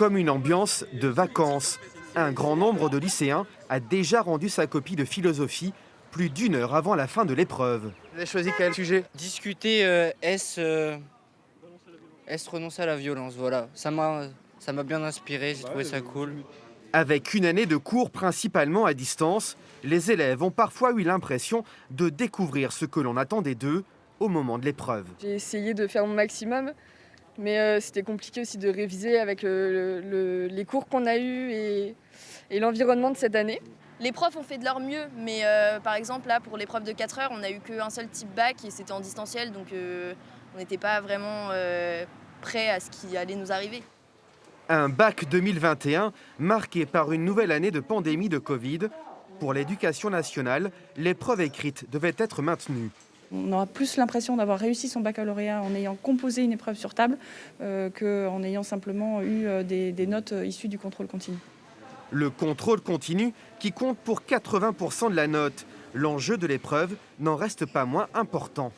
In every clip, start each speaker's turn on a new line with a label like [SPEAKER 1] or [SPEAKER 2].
[SPEAKER 1] comme une ambiance de vacances. Un grand nombre de lycéens a déjà rendu sa copie de philosophie plus d'une heure avant la fin de l'épreuve.
[SPEAKER 2] Vous avez choisi quel sujet?
[SPEAKER 3] Discuter, est-ce renoncer à la violence, voilà. Ça m'a bien inspiré, j'ai trouvé ça cool.
[SPEAKER 1] Avec une année de cours principalement à distance, les élèves ont parfois eu l'impression de découvrir ce que l'on attendait d'eux au moment de l'épreuve.
[SPEAKER 4] J'ai essayé de faire mon maximum, mais c'était compliqué aussi de réviser avec les cours qu'on a eus et l'environnement de cette année.
[SPEAKER 5] Les profs ont fait de leur mieux, mais par exemple là pour l'épreuve de 4 heures, on n'a eu qu'un seul type bac et c'était en distanciel, donc on n'était pas vraiment prêts à ce qui allait nous arriver.
[SPEAKER 1] Un bac 2021 marqué par une nouvelle année de pandémie de Covid. Pour l'éducation nationale, l'épreuve écrite devait être maintenue.
[SPEAKER 6] On aura plus l'impression d'avoir réussi son baccalauréat en ayant composé une épreuve sur table qu'en ayant simplement eu des notes issues du contrôle continu.
[SPEAKER 1] Le contrôle continu qui compte pour 80% de la note. L'enjeu de l'épreuve n'en reste pas moins important.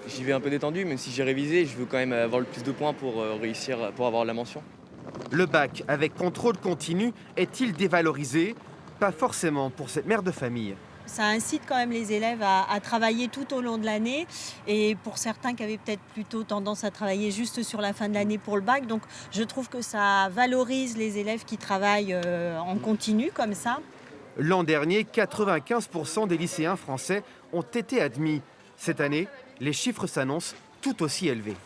[SPEAKER 7] J'y vais un peu détendu, même si j'ai révisé, je veux quand même avoir le plus de points pour réussir, pour avoir la mention.
[SPEAKER 1] Le bac avec contrôle continu est-il dévalorisé? Pas forcément pour cette mère de famille.
[SPEAKER 8] Ça incite quand même les élèves à travailler tout au long de l'année et pour certains qui avaient peut-être plutôt tendance à travailler juste sur la fin de l'année pour le bac. Donc je trouve que ça valorise les élèves qui travaillent en continu comme ça.
[SPEAKER 1] L'an dernier, 95% des lycéens français ont été admis. Cette année, les chiffres s'annoncent tout aussi élevés.